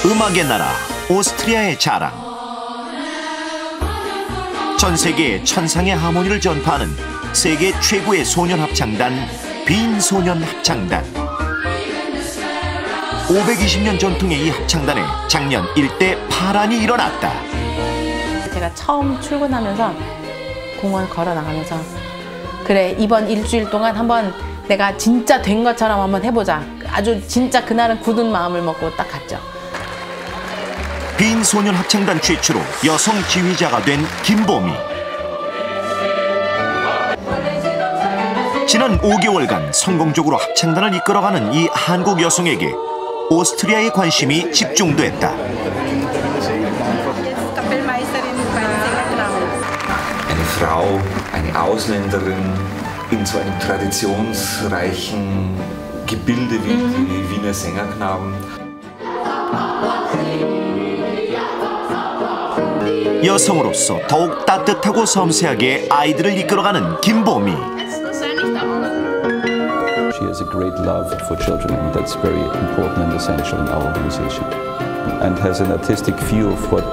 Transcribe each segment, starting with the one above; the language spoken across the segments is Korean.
음악의 나라 오스트리아의 자랑. 전 세계에 천상의 하모니를 전파하는 세계 최고의 소년 합창단 빈 소년 합창단. 520년 전통의 이 합창단에 작년 일대 파란이 일어났다. 제가 처음 출근하면서 공원 걸어 나가면서 그래, 이번 일주일 동안 한번 내가 진짜 된 것처럼 한번 해보자. 아주 진짜 그날은 굳은 마음을 먹고 딱 갔죠. 빈 소년 합창단 최초로 여성 지휘자가 된 김보미. 지난 5개월간 성공적으로 합창단을 이끌어가는 이 한국 여성에게 오스트리아의 관심이 집중됐다. Eine Frau, eine Ausländerin in so einem traditionsreichen Gebilde wie die Wiener Sängerknaben. 여성으로서 더욱 따뜻하고 섬세하게 아이들을 이끌어가는 김보미. She has a great love for children, and that's very important and essential in our organization. And has an artistic view of what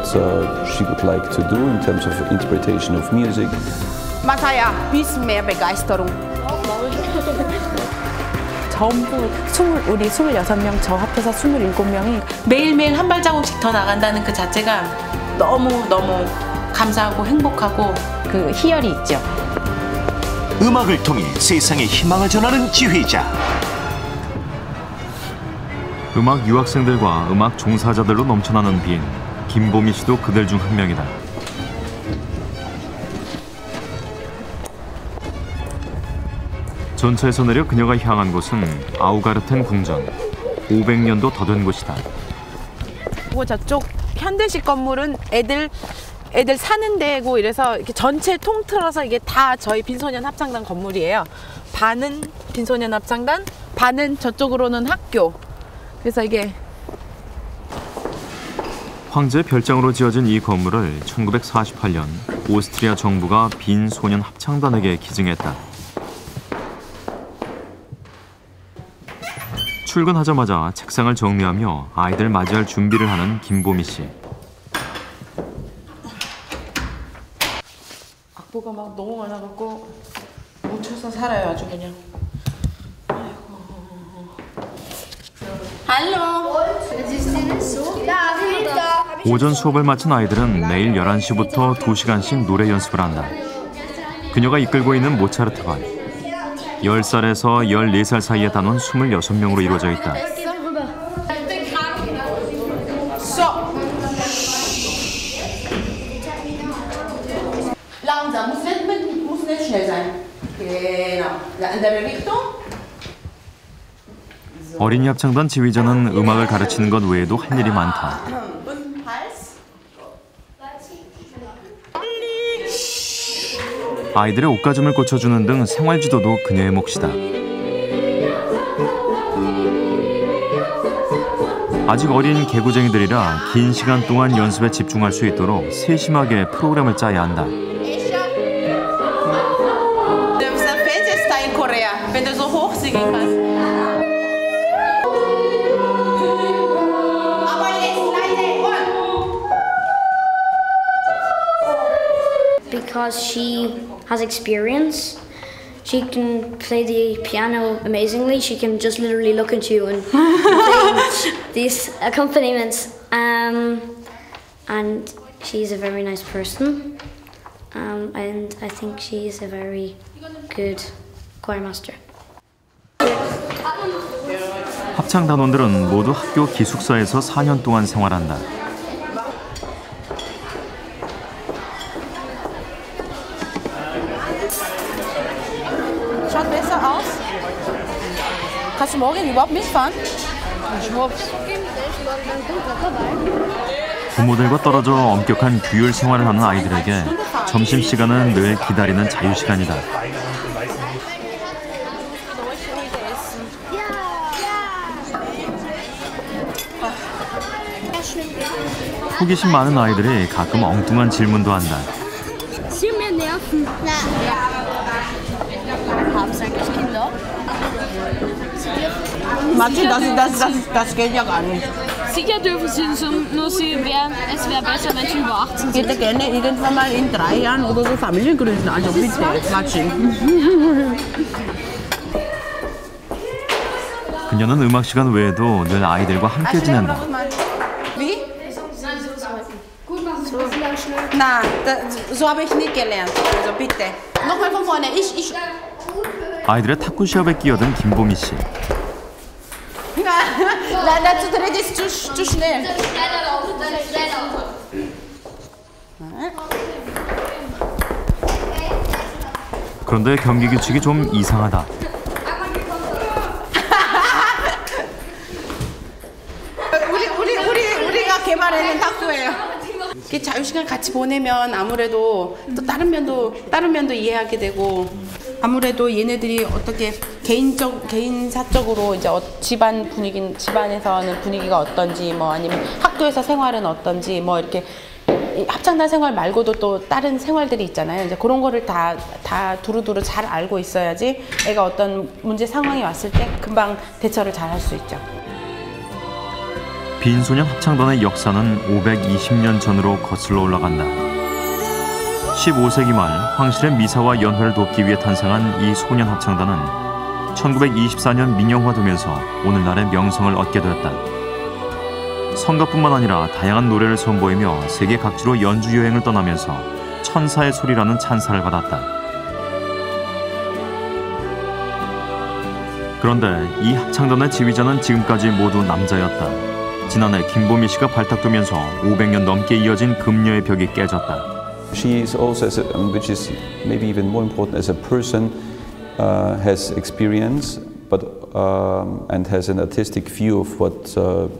she would like to do in terms of interpretation of music. 마타야, bisschen mehr Begeisterung. 전부 우리 26명, 저 합해서 27명이 매일매일 한 발자국씩 더 나간다는 그 자체가 너무너무 감사하고 행복하고 그 희열이 있죠. 음악을 통해 세상에 희망을 전하는 지휘자. 음악 유학생들과 음악 종사자들로 넘쳐나는 빈, 김보미 씨도 그들 중 한 명이다. 전차에서 내려 그녀가 향한 곳은 아우가르텐 궁전. 500년도 더 된 곳이다. 그리고 저쪽 현대식 건물은 애들 사는 데고 이래서 이렇게 전체 통틀어서 이게 다 저희 빈소년 합창단 건물이에요. 반은 빈소년 합창단, 반은 저쪽으로는 학교. 그래서 이게 황제 별장으로 지어진 이 건물을 1948년 오스트리아 정부가 빈 소년 합창단에게 기증했다. 출근하자마자 책상을 정리하며 아이들 맞이할 준비를 하는 김보미 씨. 악보가 막 너무 많아갖고 묻혀서 살아요, 아주 그냥. 오전 수업을 마친 아이들은 매일 11시부터 2시간씩 노래 연습을 한다. 그녀가 이끌고 있는 모차르트반. 10살에서 14살 사이에 단원 26명으로 이루어져 있다. 어린이 합창단 지휘자는 음악을 가르치는 것 외에도 할 일이 많다. 아이들의 옷가짐을 고쳐주는 등 생활지도도 그녀의 몫이다. 아직 어린 개구쟁이들이라 긴 시간 동안 연습에 집중할 수 있도록 세심하게 프로그램을 짜야 한다. Because she has experience, she can play the piano amazingly. She can just literally look at you and play these accompaniments. And she's a very nice person. And I think she's a very good choir master. 합창단원들은 모두 학교 기숙사에서 4년 동안 생활한다. Schaut besser aus. Kannst du morgen überhaupt mitfahren? 부모들과 떨어져 엄격한 규율 생활을 하는 아이들에게 점심시간은 늘 기다리는 자유시간이다. 호기심 많은 아이들이 가끔 엉뚱한 질문도 한다. 맞지? Das geht ja gar nicht. sicher dürfen sie nur sie wären, es wäre besser, wenn sie über 18 Ich hätte gerne irgendwann mal in 3 Jahren oder so Familie gründen. Also bitte, Quatschen. 그녀는 음악 시간 외에도 늘 아이들과 함께 지낸다. Wie? Na, so habe ich nicht gelernt. Also bitte. Nochmal von vorne. Ich. 아이들의 탁구 시합에 끼어든 김보미 씨. Leider zu dritt ist zu schnell. 그런데 경기 규칙이 좀 이상하다. 우리가 개발해낸 탁구예요. 이렇게 자유시간 같이 보내면 아무래도 또 다른 면도 이해하게 되고 아무래도 얘네들이 어떻게 개인사적으로 이제 집안에서는 분위기가 어떤지 뭐 아니면 학교에서 생활은 어떤지 뭐 이렇게 합창단 생활 말고도 또 다른 생활들이 있잖아요. 이제 그런 거를 다 두루두루 잘 알고 있어야지 애가 어떤 문제 상황이 왔을 때 금방 대처를 잘 할 수 있죠. 빈소년 합창단의 역사는 520년 전으로 거슬러 올라간다. 15세기 말 황실의 미사와 연회를 돕기 위해 탄생한 이 소년 합창단은 1924년 민영화되면서 오늘날의 명성을 얻게 되었다. 성가뿐만 아니라 다양한 노래를 선보이며 세계 각지로 연주 여행을 떠나면서 천사의 소리라는 찬사를 받았다. 그런데 이 합창단의 지휘자는 지금까지 모두 남자였다. 지난해 김보미 씨가 발탁되면서 500년 넘게 이어진 금녀의 벽이 깨졌다. She is also, which is maybe even more important, as a person, has experience, but and has an artistic view of what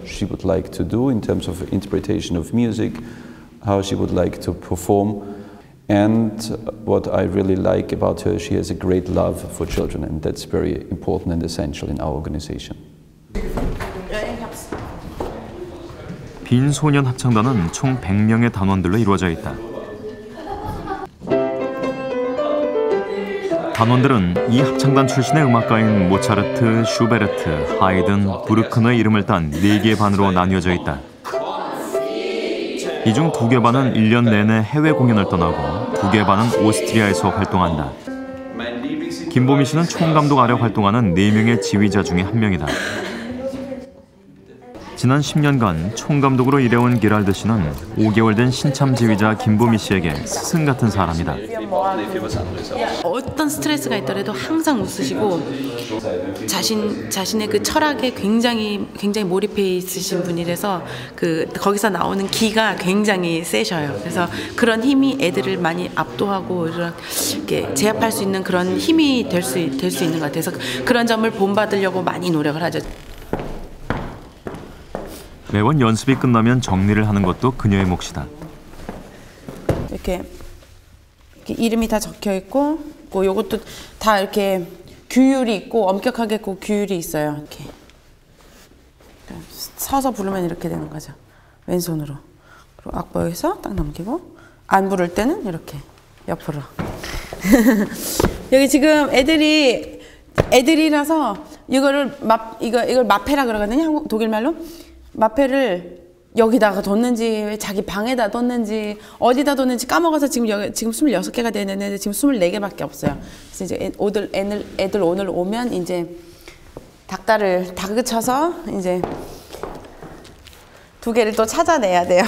she would like to do in terms of interpretation of music, how she would like to perform, and what I really like about her, she has a great love for children, and that's very important and essential in our organization. 빈소년 합창단은 총 100명의 단원들로 이루어져 있다. 단원들은 이 합창단 출신의 음악가인 모차르트, 슈베르트, 하이든, 브루크너의 이름을 딴 4개의 반으로 나뉘어져 있다. 이 중 2개 반은 1년 내내 해외 공연을 떠나고 2개 반은 오스트리아에서 활동한다. 김보미 씨는 총감독 아래 활동하는 4명의 지휘자 중에 한 명이다. 지난 10년간 총감독으로 일해온 게랄드 씨는 5개월 된 신참 지휘자 김보미 씨에게 스승 같은 사람이다. 어떤 스트레스가 있더라도 항상 웃으시고 자신의 그 철학에 굉장히 몰입해 있으신 분이라서 거기서 나오는 기가 굉장히 세셔요. 그래서 그런 힘이 애들을 많이 압도하고 이렇게 제압할 수 있는 그런 힘이 될 수 있는 것 같아서 그런 점을 본받으려고 많이 노력을 하죠. 매번 연습이 끝나면 정리를 하는 것도 그녀의 몫이다. 이렇게 이름이 다 적혀 있고, 요것도 다 이렇게 규율이 있고 엄격하게 규율이 있어요. 이렇게 서서 부르면 이렇게 되는 거죠. 왼손으로. 그리고 악보 여기서 딱 넘기고 안 부를 때는 이렇게 옆으로. 여기 지금 애들이라서 이걸 마페라 그러거든요. 독일 말로. 마페를 여기다가 뒀는지 자기 방에다 뒀는지 어디다 뒀는지 까먹어서 지금 26개가 되는데 지금 24개밖에 없어요. 그래서 이제 애들 오늘 오면 이제 닭다를 다그쳐서 이제 2개를 또 찾아내야 돼요.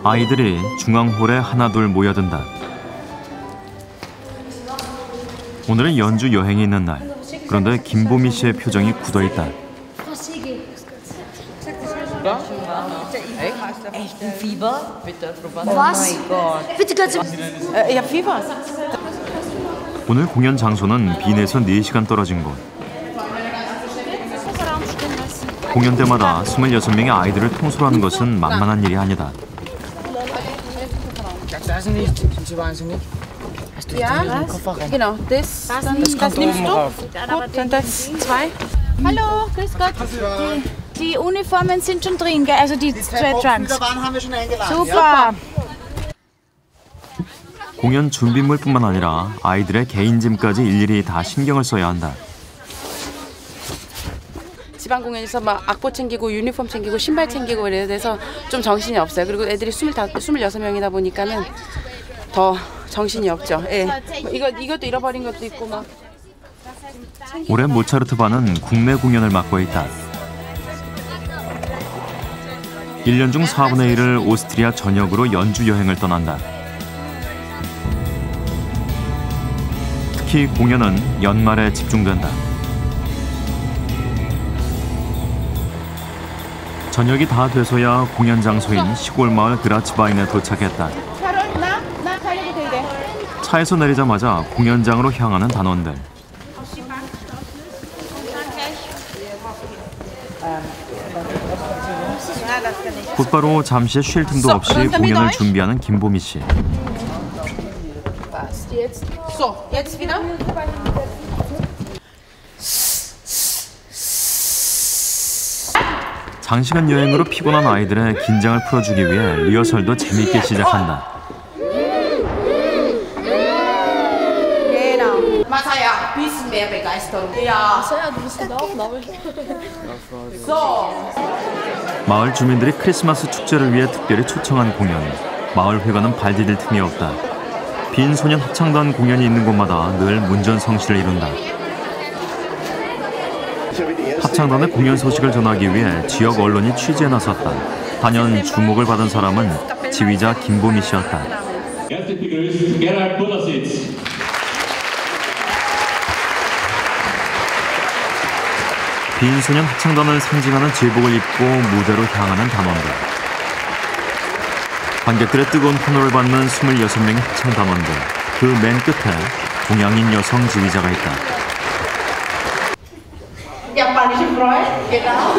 아이들이 중앙홀에 하나둘 모여든다. 오늘은 연주 여행이 있는 날. 그런데 김보미 씨의 표정이 굳어있다. 오늘 공연 장소는 빈에서 4시간 떨어진 곳. 공연 때마다 26명의 아이들을 통솔 하는 것은 만만한 일이 아니다. Ja, genau, das nimmst du. Gut, und das 2. Hallo, grüß Gott. Die Uniformen sind schon drin, gell? Also die 2 Trunks. Waren haben wir schon eingeladen. Super. 공연 준비물뿐만 아니라 아이들의 개인 짐까지 일일이 다 신경을 써야 한다. 지방 공연에서 막 악보 챙기고 유니폼 챙기고 신발 챙기고 이래야 돼서 좀 정신이 없어요. 그리고 애들이 26명이다 보니까는 더 정신이 없죠. 예. 이것도 잃어버린 것도 있고 막. 올해 모차르트 반은 국내 공연을 맡고 있다. 1년 중 4분의 1을 오스트리아 전역으로 연주 여행을 떠난다. 특히 공연은 연말에 집중된다. 저녁이 다 돼서야 공연 장소인 시골 마을 그라츠바인에 도착했다. 차에서 내리자마자 공연장으로 향하는 단원들. 곧바로 잠시 쉴 틈도 없이 공연을 준비하는 김보미 씨. 장시간 여행으로 피곤한 아이들의 긴장을 풀어주기 위해 리허설도 재밌게 시작한다. 마을 주민들이 크리스마스 축제를 위해 특별히 초청한 공연. 마을 회관은 발 디딜 틈이 없다. 빈소년 합창단 공연이 있는 곳마다 늘 문전성시를 이룬다. 합창단의 공연 소식을 전하기 위해 지역 언론이 취재에 나섰다. 단연 주목을 받은 사람은 지휘자 김보미 씨였다. 빈소년 합창단을 상징하는 제복을 입고 무대로 향하는 단원들. 관객들의 뜨거운 환호를 받는 26명의 합창단원들. 그 맨 끝에 동양인 여성 지휘자가 있다. Japanische Freund, genau.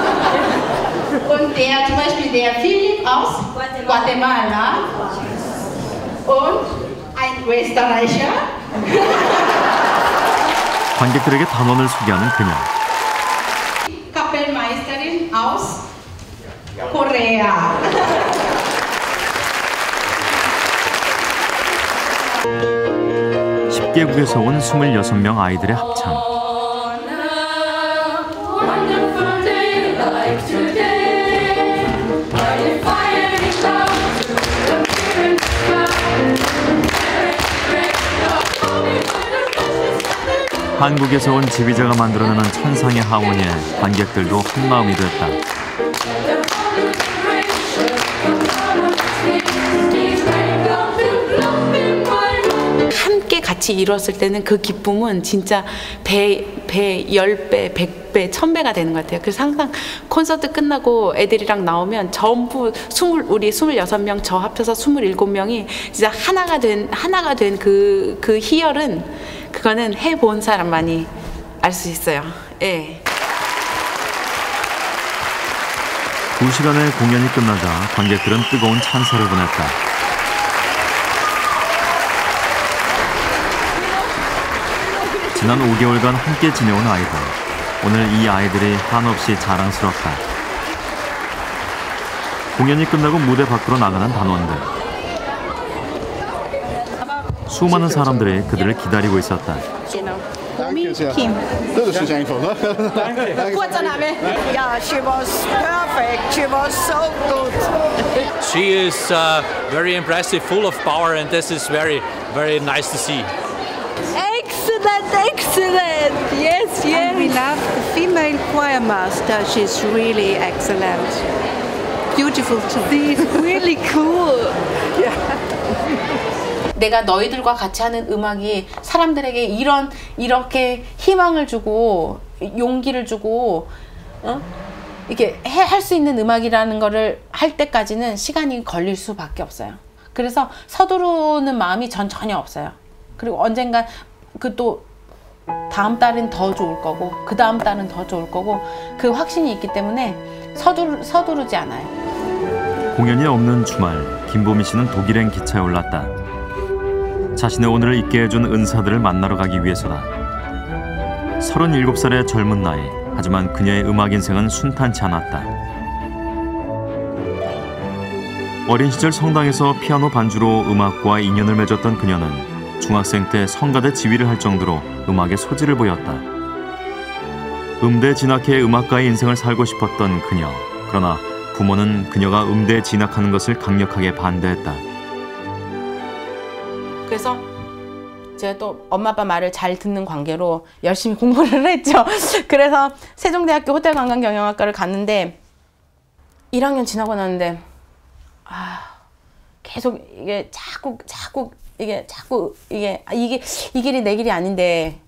Und der zum Beispiel der Philipp aus Guatemala und ein Österreicher. 관객들에게 단원을 소개하는 그녀. Kapellmeisterin aus Korea. 10개국에서 온 26명 아이들의 합창. 한국에서 온 지휘자가 만들어내는 천상의 하모니에 관객들도 한마음이 됐다. 함께 같이 이뤘을 때는 그 기쁨은 진짜 배 10배, 100배, 1000배가 되는 것 같아요. 그래서 항상 콘서트 끝나고 애들이랑 나오면 전부 우리 26명 저 합쳐서 27명이 진짜 하나가 된 그 희열은 그거는 해본 사람만이 알 수 있어요. 예. 2시간의 공연이 끝나자 관객들은 뜨거운 찬사를 보냈다. 지난 5개월간 함께 지내온 아이들. 오늘 이 아이들이 한없이 자랑스럽다. 공연이 끝나고 무대 밖으로 나가는 단원들. 수많은 사람들이 그들을 기다리고 있었다. Kim. Dat is einfach, ne? Kurzer Name. Yeah, she was perfect. She was so good. She is very impressive, full of power, and this is very, very nice to see. Excellent, excellent. Yes, yes. And we love the female choir master. She's really excellent. Beautiful to see. Really cool. Yeah. 내가 너희들과 같이 하는 음악이 사람들에게 이렇게 희망을 주고 용기를 주고 이렇게 할 수 있는 음악이라는 거를 할 때까지는 시간이 걸릴 수밖에 없어요. 그래서 서두르는 마음이 전 전혀 없어요. 그리고 언젠가 그 또 다음 달은 더 좋을 거고 그 다음 달은 더 좋을 거고 그 확신이 있기 때문에 서두르지 않아요. 공연이 없는 주말, 김보미 씨는 독일행 기차에 올랐다. 자신의 오늘을 있게 해준 은사들을 만나러 가기 위해서다. 37살의 젊은 나이, 하지만 그녀의 음악 인생은 순탄치 않았다. 어린 시절 성당에서 피아노 반주로 음악과 인연을 맺었던 그녀는 중학생 때 성가대 지휘를 할 정도로 음악에 소질을 보였다. 음대 진학해 음악가의 인생을 살고 싶었던 그녀. 그러나 부모는 그녀가 음대에 진학하는 것을 강력하게 반대했다. 그래서 제가 또 엄마 아빠 말을 잘 듣는 관계로 열심히 공부를 했죠. 그래서 세종대학교 호텔관광경영학과를 갔는데 1학년 지나고 나는데 계속 이게 자꾸 이 길이 내 길이 아닌데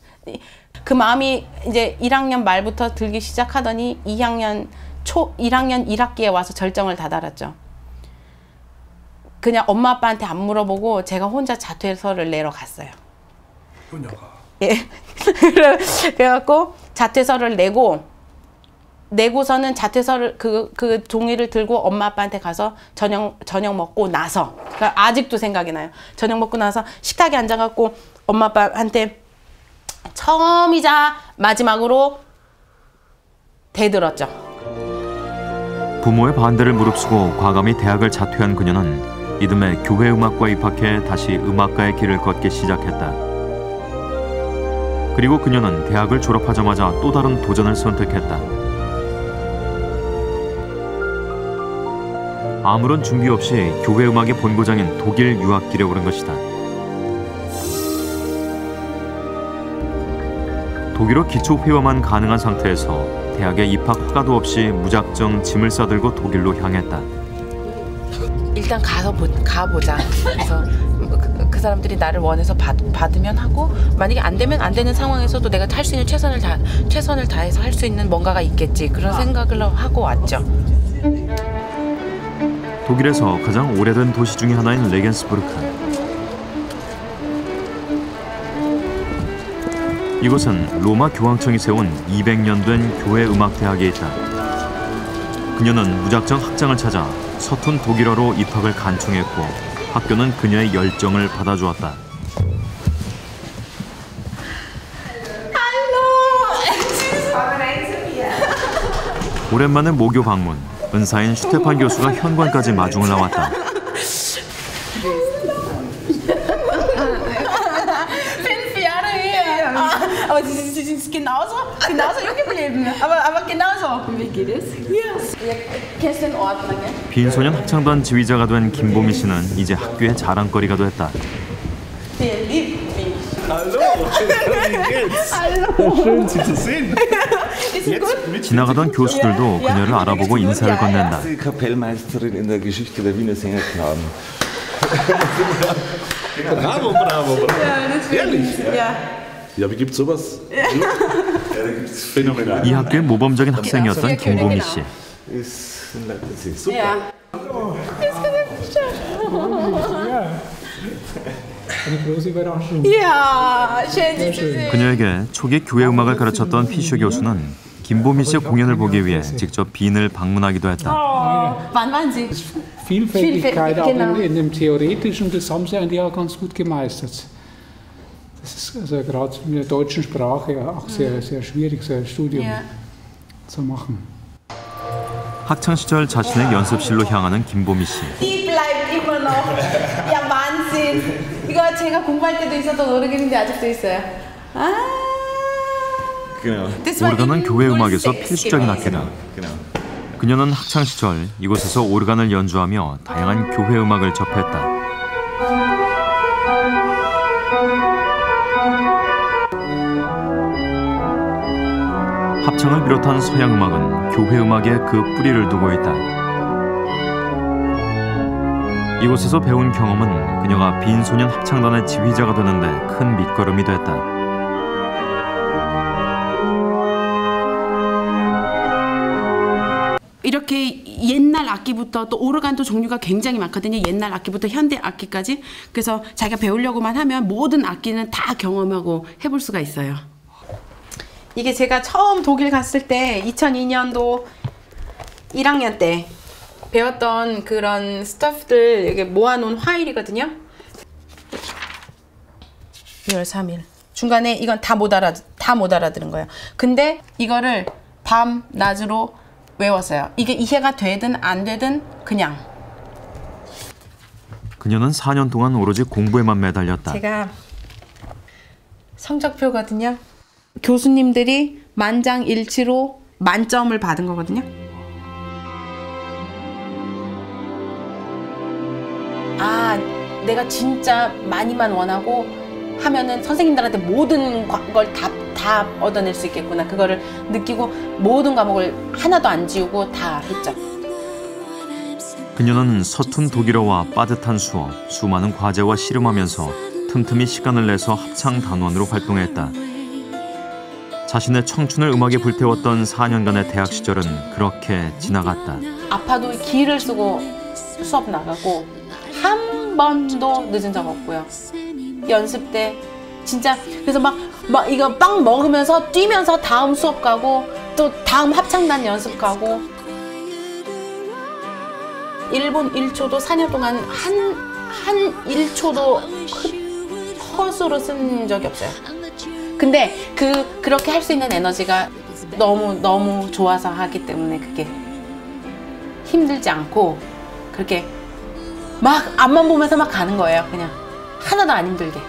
그 마음이 이제 1학년 말부터 들기 시작하더니 1학년 1학기에 와서 절정을 다다랐죠. 그냥 엄마 아빠한테 안 물어보고 제가 혼자 자퇴서를 내러 갔어요. 예. 그래갖고 자퇴서를 내고서는 자퇴서를 그 종이를 들고 엄마 아빠한테 가서 저녁 먹고 나서, 그러니까 아직도 생각이 나요. 저녁 먹고 나서 식탁에 앉아갖고 엄마 아빠한테 처음이자 마지막으로 대들었죠. 부모의 반대를 무릅쓰고 과감히 대학을 자퇴한 그녀는 이듬해 교회음악과에 입학해 다시 음악가의 길을 걷기 시작했다. 그리고 그녀는 대학을 졸업하자마자 또 다른 도전을 선택했다. 아무런 준비 없이 교회음악의 본고장인 독일 유학길에 오른 것이다. 독일어 기초회화만 가능한 상태에서 대학에 입학 허가도 없이 무작정 짐을 싸들고 독일로 향했다. 일단 가보자. 그래서 그 사람들이 나를 원해서 받으면 하고, 만약에 안 되면 안 되는 상황에서도 내가 할 수 있는 최선을 다해서 할 수 있는 뭔가가 있겠지, 그런 생각을 하고 왔죠. 독일에서 가장 오래된 도시 중에 하나인 레겐스부르크. 이곳은 로마 교황청이 세운 200년 된 교회음악대학에 있다. 그녀는 무작정 학장을 찾아 서툰 독일어로 입학을 간청했고 학교는 그녀의 열정을 받아주었다. 오랜만에 모교 방문. 은사인 슈테판 교수가 현관까지 마중을 나왔다. Aber sie sind genauso jung geblieben. Aber genauso. Wie geht es? Yes. Kennst du den Ort? 빈소년 합창단 지휘자가 된 김보미 씨는 이제 학교의 자랑거리가 됐다. Der liebt mich. Hallo, wie geht's? Schön, Sie zu sehen. 지나가던 교수들도 그녀를 알아보고 인사를 건넨다. Kapellmeisterin in der Geschichte der Wiener Sängerknaben. Bravo, bravo, bravo. Ja, natürlich. Ehrlich? Ja. Ja, wie gibt's sowas? Ja, da gibt's phänomenal. 이 학교의 모범적인 학생이었던 김보미 씨. Ist in Leipzig. Super. Ja. Ja, schön, Sie zu sehen. 그녀에게 초기 교회 음악을 가르쳤던 피쇼 교수는 김보미 씨의 공연을 보기 위해 직접 빈을 방문하기도 했다. Wann waren Sie? Vielfältigkeit, aber in dem Theoretischen, das haben sie eigentlich auch ganz gut gemeistert. Das ist also gerade mit der deutschen Sprache auch sehr, sehr schwierig, so ein Studium zu machen. 학창 시절 자신의 연습실로 향하는 김보미 씨. Die bleibt immer noch. Ja, Wahnsinn. 이거 제가 공부할 때도 있었던 노래인데 아직도 있어요. 오르간은 교회 음악에서 필수적인 악기다. 그녀는 학창 시절 이곳에서 오르간을 연주하며 다양한 교회 음악을 접했다. 합창을 비롯한 서양 음악은 교회 음악에 그 뿌리를 두고 있다. 이곳에서 배운 경험은 그녀가 빈소년 합창단의 지휘자가 되는데 큰 밑거름이 됐다. 이렇게 옛날 악기부터 또 오르간도 종류가 굉장히 많거든요. 옛날 악기부터 현대 악기까지. 그래서 자기가 배우려고만 하면 모든 악기는 다 경험하고 해볼 수가 있어요. 이게 제가 처음 독일 갔을 때 2002년도 1학년 때 배웠던 그런 스타프들 이렇게 모아놓은 파일이거든요. 2월 3일. 중간에 이건 다 못 알아들은 거예요. 근데 이거를 밤 낮으로 외웠어요. 이게 이해가 되든 안 되든 그냥 그녀는 4년 동안 오로지 공부에만 매달렸다. 제가 성적표거든요. 교수님들이 만장일치로 만점을 받은 거거든요. 아, 내가 진짜 많이만 원하고 하면은 선생님들한테 모든 걸 다 얻어낼 수 있겠구나. 그거를 느끼고 모든 과목을 하나도 안 지우고 다 했죠. 그녀는 서툰 독일어와 빠듯한 수업, 수많은 과제와 씨름하면서 틈틈이 시간을 내서 합창단원으로 활동했다. 자신의 청춘을 음악에 불태웠던 4년간의 대학 시절은 그렇게 지나갔다. 아파도 기를 쓰고 수업 나가고 한 번도 늦은 적 없고요. 연습 때 진짜 그래서 막 이거 빵 먹으면서 뛰면서 다음 수업 가고 또 다음 합창단 연습 가고 1분 1초도 4년 동안 한 1초도 헛수로 쓴 적이 없어요. 근데 그렇게 할 수 있는 에너지가 너무 좋아서 하기 때문에 그게 힘들지 않고 그렇게 막 앞만 보면서 막 가는 거예요. 그냥 하나도 안 힘들게.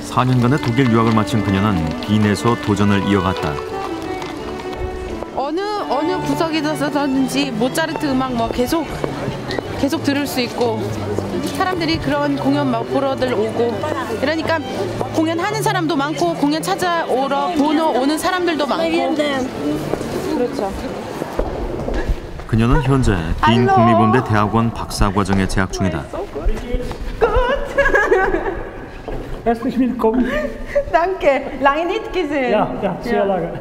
사 4년간의 독일 유학을 마친 그녀는 빈에서 도전을 이어갔다. 어느 구석에서든지 모차르트 음악 뭐 계속 들을 수 있고 사람들이 그런 공연 막 보러들 오고 그러니까 공연하는 사람도 많고 공연 찾아오러 오는 사람들도 많고 그렇죠. 그녀는 현재 빈 국립음대 대학원 박사과정에 재학 중이다. Herzlich willkommen. Danke. Lange nicht gesehen. Ja, sehr lange.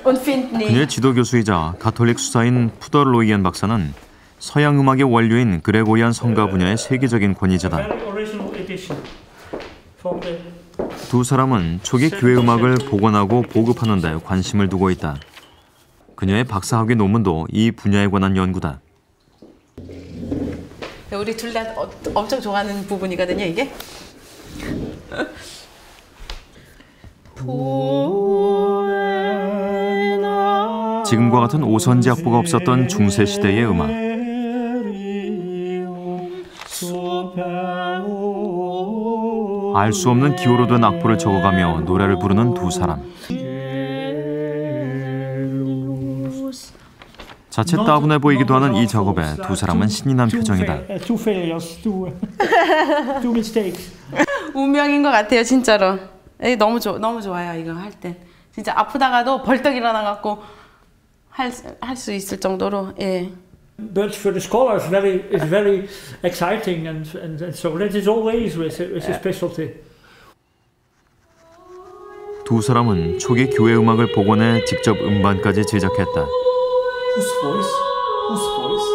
Und finden nicht. 그녀의 지도 교수이자 가톨릭 수사인 푸더로이엔 박사는 서양 음악의 원료인 그레고리안 성가 분야의 세계적인 권위자다. 두 사람은 초기 교회 음악을 복원하고 보급하는 데 관심을 두고 있다. 그녀의 박사학위 논문도 이 분야에 관한 연구다. 우리 둘 다 엄청 좋아하는 부분이거든요, 이게. 지금과 같은 오선지 악보가 없었던 중세 시대의 음악. 알 수 없는 기호로 된 악보를 적어가며 노래를 부르는 두 사람. 자칫 따분해 보이기도 하는 이 작업에 두 사람은 신이 난 표정이다. 운명인 것 같아요, 진짜로. 너무 좋아요, 이거 할 때. 진짜 아프다가도 벌떡 일어나갖고 할 수 있을 정도로. 예. But for the scholar, it's very exciting, and so that is always with a specialty. 두 사람은 초기 교회 음악을 복원해 직접 음반까지 제작했다. Whose voice? Whose voice?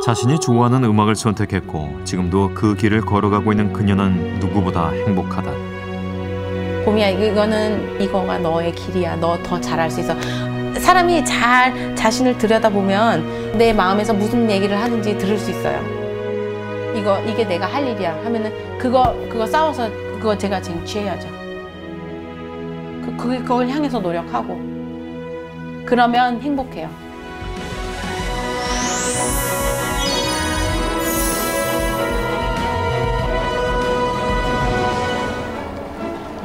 자신이 좋아하는 음악을 선택했고 지금도 그 길을 걸어가고 있는 그녀는 누구보다 행복하다. 봄이야, 이거가 너의 길이야. 너 더 잘할 수 있어. 사람이 잘 자신을 들여다보면 내 마음에서 무슨 얘기를 하는지 들을 수 있어요. 이게 내가 할 일이야 하면은 그거 싸워서 그거 제가 쟁취해야죠. 그걸 향해서 노력하고 그러면 행복해요.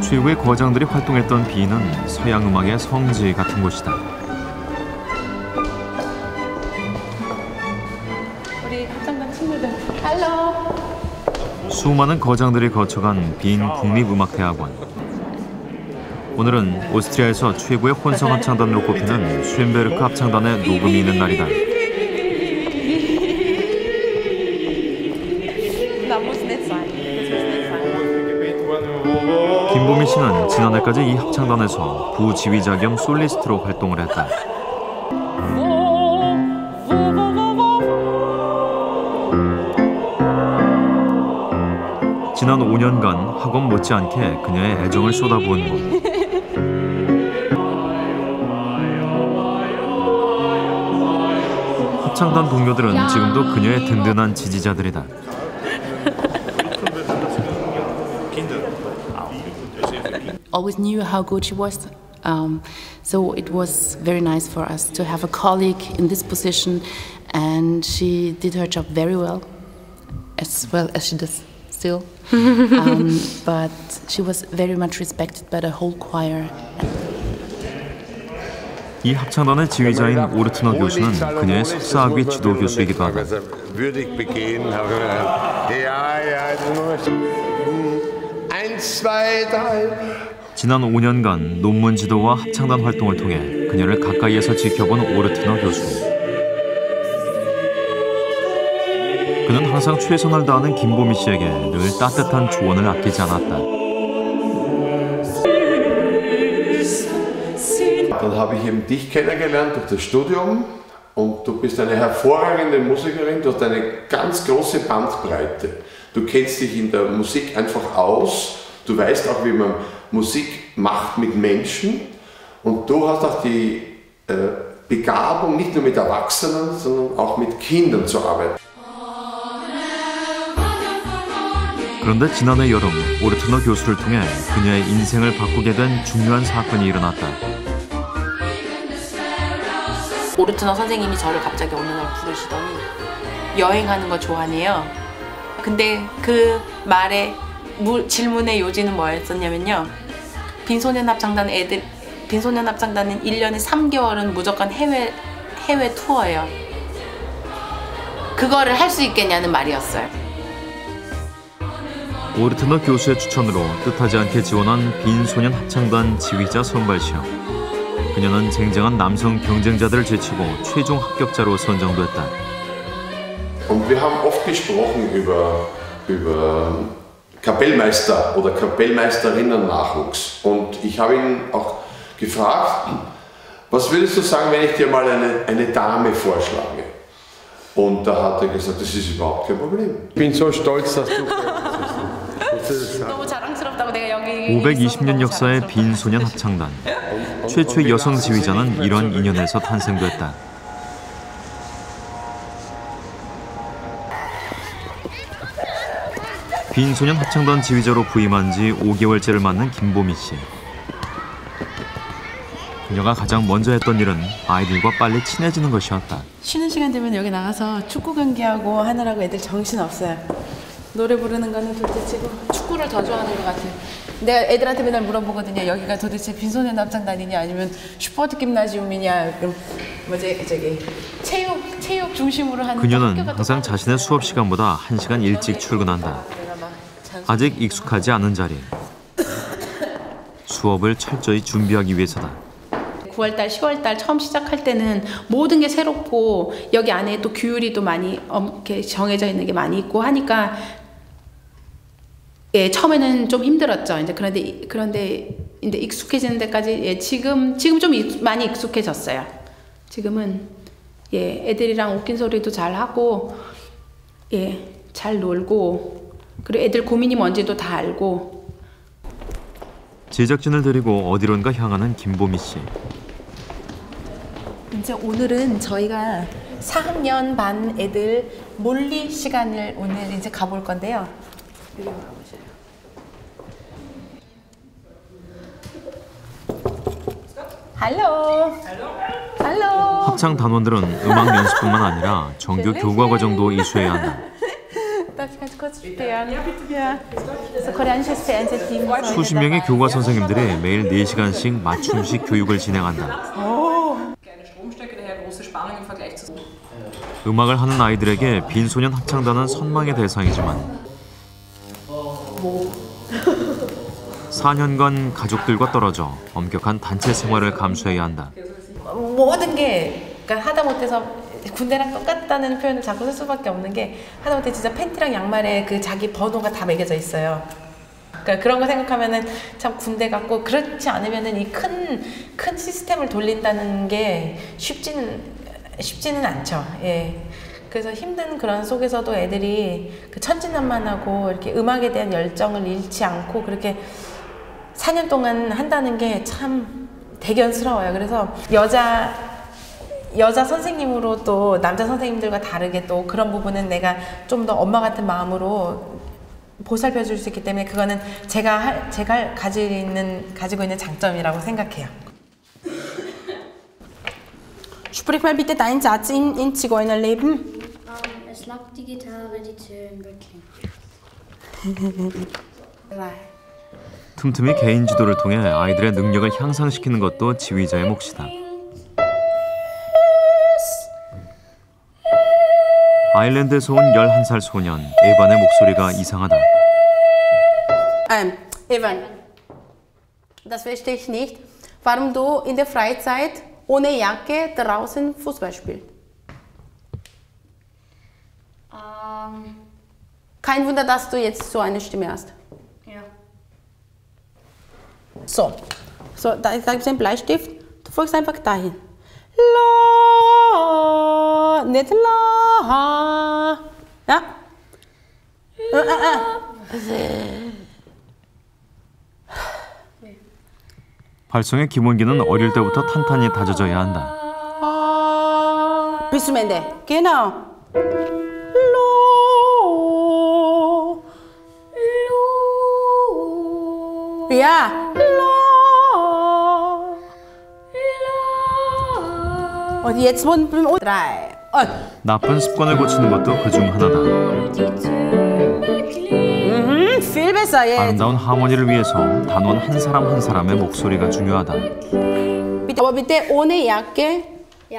최고의 거장들이 활동했던 빈은 서양 음악의 성지 같은 곳이다. 우리 합창단 친구들, 할로. 수많은 거장들이 거쳐간 빈 국립음악대학원. 오늘은 오스트리아에서 최고의 혼성 합창단으로 꼽히는 슈엔베르크 합창단의 녹음이 있는 날이다. 김보미 씨는 지난해까지 이 합창단에서 부지휘자 겸 솔리스트로 활동을 했다. 지난 5년간 학원 못지않게 그녀의 애정을 쏟아부은 곳. 합창단 동료들은 지금도 그녀의 든든한 지지자들이다. Always knew how good she was. So it was very nice for us to have a colleague in this position, and she did her job very well as she does still. But she was very much respected by the whole choir. 이 합창단의 지휘자인 오르트너 교수는 그녀의 석사학위 지도 교수이기도 하다. 지난 5년간 논문 지도와 합창단 활동을 통해 그녀를 가까이에서 지켜본 오르트너 교수. 그는 항상 최선을 다하는 김보미 씨에게 늘 따뜻한 조언을 아끼지 않았다. Dann habe ich eben dich kennengelernt durch das Studium und du bist eine hervorragende Musikerin, du hast eine ganz große Bandbreite. Du kennst dich in der Musik einfach aus, du weißt auch, wie man Musik macht mit Menschen und du hast auch die Begabung, nicht nur mit Erwachsenen, sondern auch mit Kindern zu arbeiten. 그런데 지난해 여름 오르트너 교수를 통해 그녀의 인생을 바꾸게 된 중요한 사건이 일어났다. 오르트너 선생님이 저를 갑자기 어느 날 부르시더니 여행하는 거 좋아하네요. 근데 그 말에 질문의 요지는 뭐였었냐면요. 빈소년 합창단은 1년에 3개월은 무조건 해외 투어예요. 그거를 할 수 있겠냐는 말이었어요. 오르트너 교수의 추천으로 뜻하지 않게 지원한 빈소년 합창단 지휘자 선발 시험. 그녀는 쟁쟁한 남성 경쟁자들을 제치고 최종 합격자로 선정됐다. Und wir haben oft gesprochen über Kapellmeister oder Kapellmeisterinnen-Nachwuchs. Und ich habe ihn auch gefragt, was würdest du sagen, wenn ich dir mal eine Dame vorschlage? Und da hat er gesagt, das ist überhaupt kein Problem. Ich bin so stolz, dass du... 520년 역사의 빈소년 합창단. 최초의 여성 지휘자는 이런 인연에서 탄생됐다. 빈소년 합창단 지휘자로 부임한 지 5개월째를 맞는 김보미 씨. 그녀가 가장 먼저 했던 일은 아이들과 빨리 친해지는 것이었다. 쉬는 시간 되면 여기 나가서 축구 경기하고 하느라고 애들 정신 없어요. 노래 부르는 거는 둘째치고 축구를 더 좋아하는 것 같아요. 내가 애들한테 맨날 물어보거든요. 여기가 도대체 빈소년 합창단이냐 아니면 슈퍼트 김나지움이냐. 그럼 체육 중심으로 하는. 그녀는 항상 자신의 수업 시간보다 1시간 일찍 출근한다. 아직 익숙하지 않은 자리. 수업을 철저히 준비하기 위해서다. 9월달, 10월달 처음 시작할 때는 모든 게 새롭고 여기 안에 또 규율이 또 많이 이렇게 정해져 있는 게 많이 있고 하니까 예, 처음에는 좀 힘들었죠. 이제 그런데 이제 익숙해지는 데까지 예, 지금 좀 많이 익숙해졌어요. 지금은 예, 애들이랑 웃긴 소리도 잘 하고 예, 잘 놀고 그리고 애들 고민이 뭔지도 다 알고. 제작진을 데리고 어디론가 향하는 김보미 씨. 이제 오늘은 저희가 4학년 반 애들 몰리 시간을 오늘 이제 가볼 건데요. 여기 와보세요. 할로. 할로. 합창 단원들은 음악 연습뿐만 아니라 정규 교과 과정도 이수해야 한다. 수십 명의 교과 선생님들이 매일 4시간씩 맞춤식 교육을 진행한다. 음악을 하는 아이들에게 빈소년 합창단은 선망의 대상이지만 4년간 가족들과 떨어져 엄격한 단체 생활을 감수해야 한다. 모든 게 그러니까 하다못해서 군대랑 똑같다는 표현을 자꾸 쓸 수밖에 없는 게 하다못해 진짜 팬티랑 양말에 그 자기 번호가 다 매겨져 있어요. 그러니까 그런 거 생각하면은 참 군대 같고 그렇지 않으면은 이 큰 시스템을 돌린다는 게 쉽지는 않죠. 예. 그래서 힘든 그런 속에서도 애들이 그 천진난만하고 이렇게 음악에 대한 열정을 잃지 않고 그렇게 4년 동안 한다는 게 참 대견스러워요. 그래서 여자 여자 선생님으로 또 남자 선생님들과 다르게 또 그런 부분은 내가 좀 더 엄마 같은 마음으로 보살펴 줄 수 있기 때문에 그거는 제가 가지고 있는 장점이라고 생각해요. Sprich mal bitte deinen Satz in Zigeunerleben. Es lag die Gitarre, die Töne 틈틈이 개인 지도를 통해 아이들의 능력을 향상시키는 것도 지휘자의 몫이다. 아일랜드에서 온 11살 소년 에반의 목소리가 이상하다. Evan, das verstehe ich nicht, warum du in der Freizeit ohne Jacke draußen Fußball spielst. Kein Wunder, dass du jetzt so eine Stimme hast. Ja. So, da gibt es einen Bleistift, du folgst einfach dahin. La, nicht la. Ja? 발성의 기본기는 어릴 때부터 탄탄히 다져져야 한다. Bis zum Ende. Genau. Ja. Und jetzt wollen wir 3. 나쁜 습관을 고치는 것도 그중 하나다. Viel besser jetzt. 아름다운 하모니를 위해서 단원 한 사람 한 사람의 목소리가 중요하다. Aber bitte ohne Jacke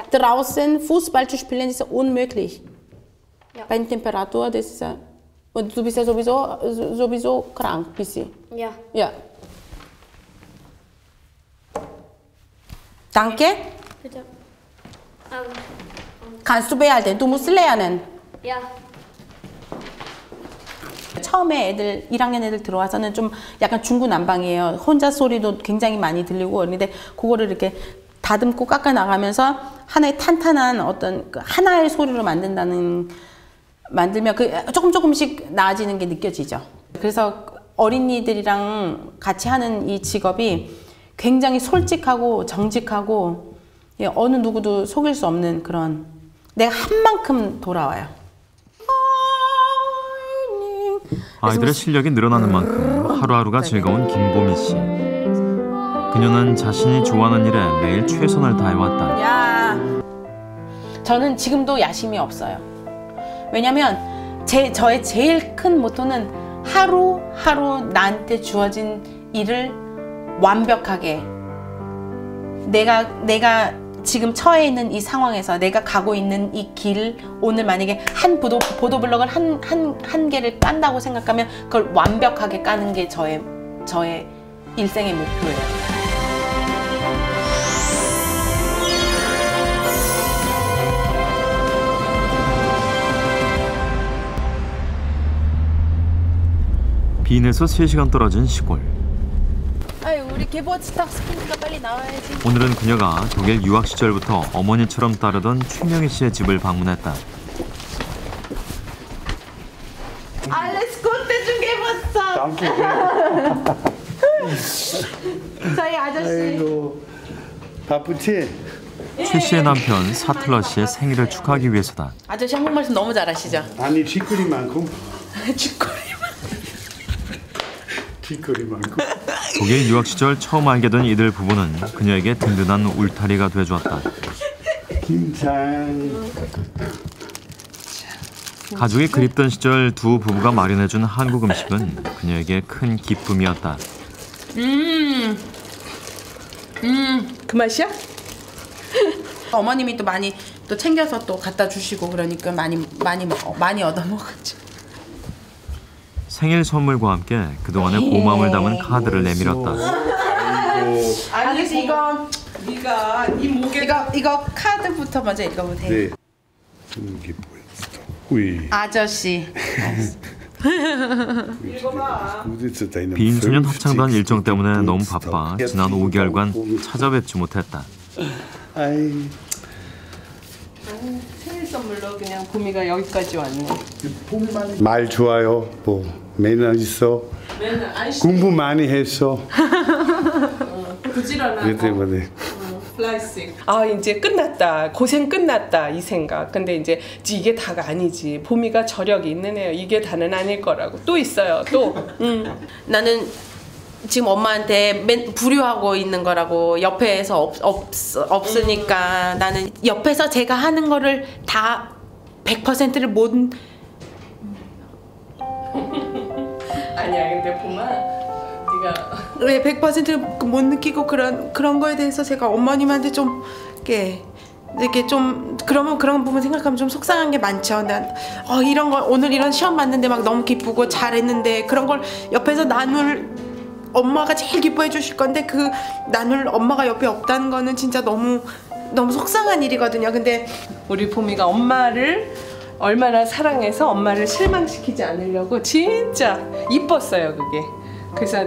draußen Fußball zu spielen ist unmöglich. Bei der Temperatur, das ist ja. Und du bist ja sowieso krank, bisschen. Ja. Ja. Danke. Bitte. Kannst du behalten. Du musst lernen. Ja. 처음에 애들 1학년 애들 들어와서는 좀 약간 중구난방이에요. 혼자 소리도 굉장히 많이 들리고 그런데 그거를 이렇게 다듬고 깎아 나가면서 하나의 탄탄한 어떤 하나의 소리로 만들면 그 조금씩 나아지는 게 느껴지죠. 그래서 어린이들이랑 같이 하는 이 직업이 굉장히 솔직하고 정직하고 어느 누구도 속일 수 없는 그런 내가 한 만큼 돌아와요. 아이들의 실력이 늘어나는 만큼 하루하루가 즐거운 김보미 씨. 그녀는 자신이 좋아하는 일에 매일 최선을 다해왔다. 야, 저는 지금도 야심이 없어요. 왜냐면 저의 제일 큰 모토는 하루하루 나한테 주어진 일을 완벽하게 내가 지금 처해 있는 이 상황에서 내가 가고 있는 이 길 오늘 만약에 한 보도블럭을 한 개를 깐다고 생각하면 그걸 완벽하게 까는 게 저의 일생의 목표예요. 빈에서 3시간 떨어진 시골. 아유, 우리 개버스탁 스프니까 빨리 나와야지. 오늘은 그녀가 독일 유학 시절부터 어머니처럼 따르던 최명희 씨의 집을 방문했다. Alles Gute zum Geburtstag. Danke. 저희 아저씨. 아이고, 바쁘지? 최 씨의 남편 사틀러 씨의 생일을 축하하기 위해서다. 아저씨 한국 말씀 너무 잘하시죠? 아니, 쥐꼬리만큼. 쥐꼬리만큼. 독일 유학 시절 처음 알게 된 이들 부부는 그녀에게 든든한 울타리가 돼주었다. 김장. 가족이 그립던 시절 두 부부가 마련해준 한국 음식은 그녀에게 큰 기쁨이었다. 그 맛이야? 어머님이 또 많이 또 챙겨서 또 갖다 주시고 그러니까 많이 얻어 먹었죠. 생일 선물과 함께 그동안의 고마움을 담은 카드를 내밀었다. 아저씨 이거 네가 이 목에 이거 카드부터 먼저 읽어보세요. 네. 이게 뭐야? 아저씨. 비인소년 합창단 일정 때문에 너무 바빠 지난 5개월간 찾아뵙지 못했다. 생일 선물로 그냥 보미가 여기까지 왔네. 말 좋아요. 뭐 매너 있어. 맨날 안 공부 많이 했어. 부지런하고. 그때 뭐네. 아 이제 끝났다, 고생 끝났다 이 생각. 근데 이제 이게 다가 아니지. 보미가 저력이 있는 애요. 이게 다는 아닐 거라고 또 있어요. 또 나는 지금 엄마한테 불효하고 있는 거라고. 옆에서 없으니까 나는 옆에서 제가 하는 거를 다 100%를 못. 아니야 근데 보마 네가 왜 100%를 못 느끼고 그런 거에 대해서 제가 어머님한테 좀 이렇게 좀 그런 부분 생각하면 좀 속상한 게 많죠. 난 이런 거 오늘 이런 시험 봤는데 막 너무 기쁘고 잘했는데 그런 걸 옆에서 나눌 엄마가 제일 기뻐해 주실 건데 그 나눌 엄마가 옆에 없다는 거는 진짜 너무 속상한 일이거든요. 근데 우리 보미가 엄마를 얼마나 사랑해서 엄마를 실망시키지 않으려고 진짜 이뻤어요 그게. 그래서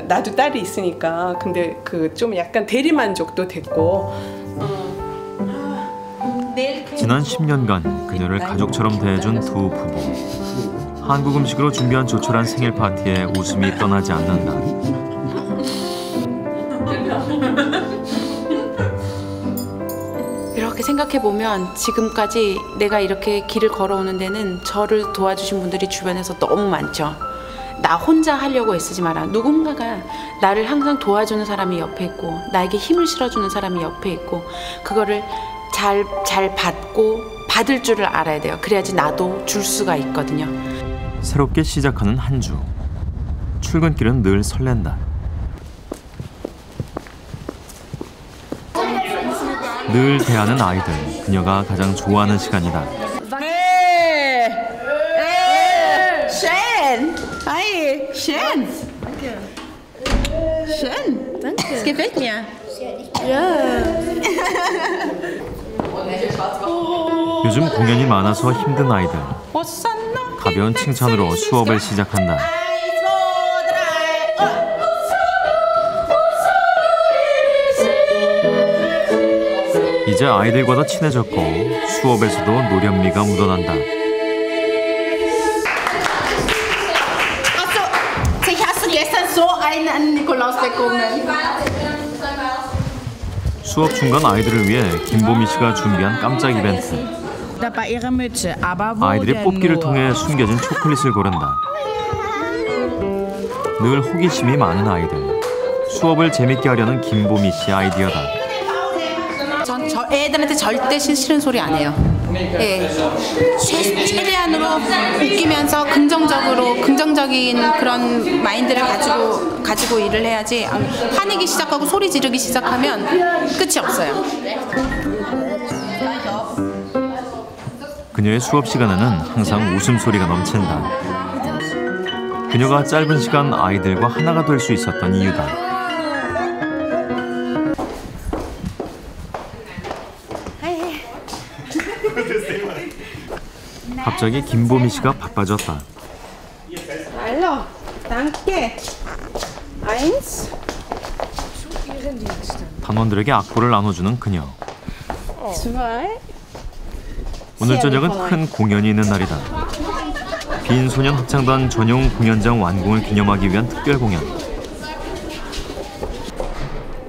나도 딸이 있으니까 근데 그 좀 약간 대리만족도 됐고. 지난 10년간 그녀를 가족처럼 대해준 두 부부. 한국 음식으로 준비한 조촐한 생일 파티에 웃음이 떠나지 않는다. 이렇게 생각해보면 지금까지 내가 이렇게 길을 걸어오는 데는 저를 도와주신 분들이 주변에서 너무 많죠. 나 혼자 하려고 애쓰지 마라. 누군가가 나를 항상 도와주는 사람이 옆에 있고 나에게 힘을 실어주는 사람이 옆에 있고 그거를 잘 받고 받을 줄을 알아야 돼요. 그래야지 나도 줄 수가 있거든요. 새롭게 시작하는 한 주. 출근길은 늘 설렌다. 늘 대하는 아이들. 그녀가 가장 좋아하는 시간이다. Schön! Hi! Schön! Danke. Schön! Danke. Es gefällt mir. Ja. 요즘 공연이 많아서 힘든 아이들. 가벼운 칭찬으로 수업을 시작한다. 이제 아이들과 더 친해졌고 수업에서도 노련미가 묻어난다. 수업 중간 아이들을 위해 김보미 씨가 준비한 깜짝 이벤트. 아이들이 뽑기를 통해 숨겨진 초콜릿을 고른다. 늘 호기심이 많은 아이들. 수업을 재밌게 하려는 김보미 씨의 아이디어다. 전 저 애들한테 절대 싫은 소리 안 해요. 예. 최대한으로 웃기면서 긍정적인 그런 마인드를 가지고 일을 해야지. 화내기 시작하고 소리 지르기 시작하면 끝이 없어요. 그녀의 수업 시간에는 항상 웃음소리가 넘친다. 그녀가 짧은 시간 아이들과 하나가 될 수 있었던 이유다. 갑자기 김보미 씨가 바빠졌다. Hallo, danke. Eins. 단원들에게 악보를 나눠주는 그녀. Zwei. 오늘 저녁은 큰 공연이 있는 날이다. 빈소년 합창단 전용 공연장 완공을 기념하기 위한 특별 공연.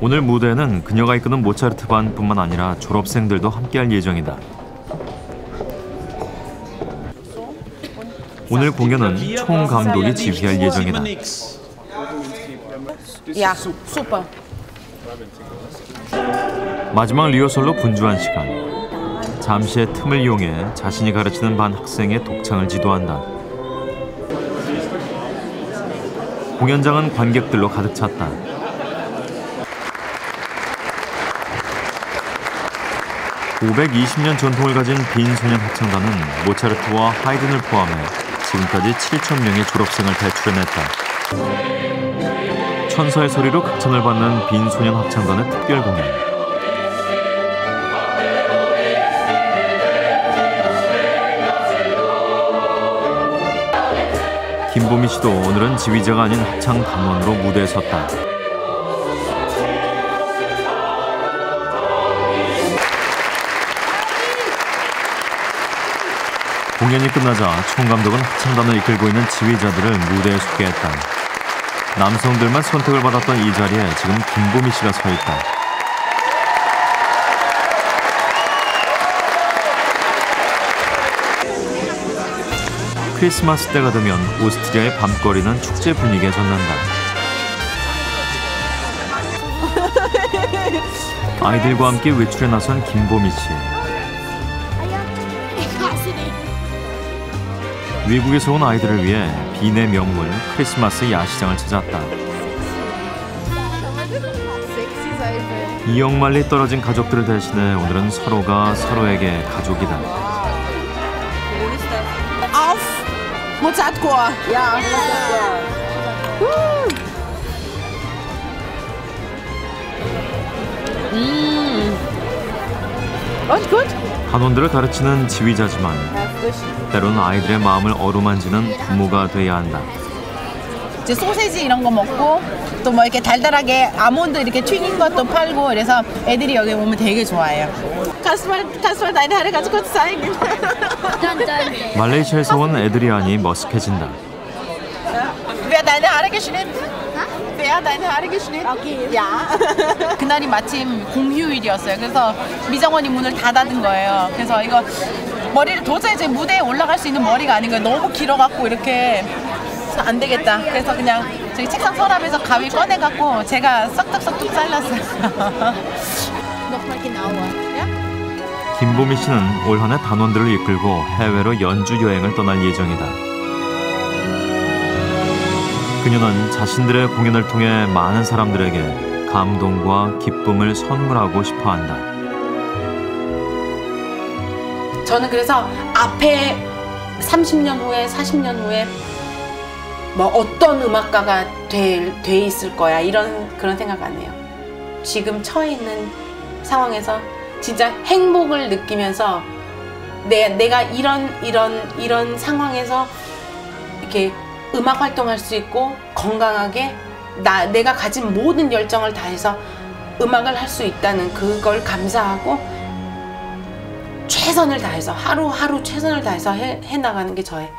오늘 무대에는 그녀가 이끄는 모차르트 반뿐만 아니라 졸업생들도 함께할 예정이다. 오늘 공연은 총 감독이 지휘할 예정이다. 야, super. 마지막 리허설로 분주한 시간. 잠시의 틈을 이용해 자신이 가르치는 반 학생의 독창을 지도한다. 공연장은 관객들로 가득 찼다. (520년) 전통을 가진 빈소년 합창단은 모차르트와 하이든을 포함해 지금까지 7,000명의 졸업생을 배출해냈다. 천사의 소리로 극찬을 받는 빈소년 합창단의 특별 공연. 김보미 씨도 오늘은 지휘자가 아닌 합창 단원으로 무대에 섰다. 공연이 끝나자 총감독은 합창단을 이끌고 있는 지휘자들을 무대에 소개했다. 남성들만 선택을 받았던 이 자리에 지금 김보미 씨가 서 있다. 크리스마스 때가 되면 오스트리아의 밤거리는 축제 분위기에 젖는다. 아이들과 함께 외출에 나선 김보미 씨. 외국에서 온 아이들을 위해 빈의 명물 크리스마스 야시장을 찾았다. 이역만리 떨어진 가족들을 대신해 오늘은 서로가 서로에게 가족이다. Auf Mozartchor. Ja. Gut. 한원들을 가르치는 지휘자지만 때로는 아이들의 마음을 어루만지는 부모가 돼야 한다. 이제 소세지 이런 거 먹고 또 뭐 이렇게 달달하게 아몬드 이렇게 튀긴 것도 팔고 그래서 애들이 여기 오면 되게 좋아해요. Kannst du mal deine Haare ganz kurz zeigen? 말레이시아에서 온 에드리안이 머쓱해진다. Wer deine Haare geschnitten? Wer deine Haare geschnitten? Okay. Ja. 그날이 마침 공휴일이었어요. 그래서 미정원이 문을 다 닫은 거예요. 그래서 이거 머리를 도저히 제 무대에 올라갈 수 있는 머리가 아닌 거예요. 너무 길어갖고 이렇게 안 되겠다. 그래서 그냥 저기 책상 서랍에서 가위 꺼내갖고 제가 썩둑썩둑 잘랐어요. 김보미 씨는 올 한 해 단원들을 이끌고 해외로 연주 여행을 떠날 예정이다. 그녀는 자신들의 공연을 통해 많은 사람들에게 감동과 기쁨을 선물하고 싶어한다. 저는 그래서 앞에 30년 후에 40년 후에 뭐 어떤 음악가가 돼 있을 거야 그런 생각 안 해요. 지금 처해 있는 상황에서 진짜 행복을 느끼면서 내가 이런 상황에서 이렇게 음악 활동할 수 있고 건강하게 내가 가진 모든 열정을 다해서 음악을 할 수 있다는 그걸 감사하고 최선을 다해서 하루하루 최선을 다해서 해나가는 게 저의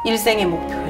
일생의 목표예요.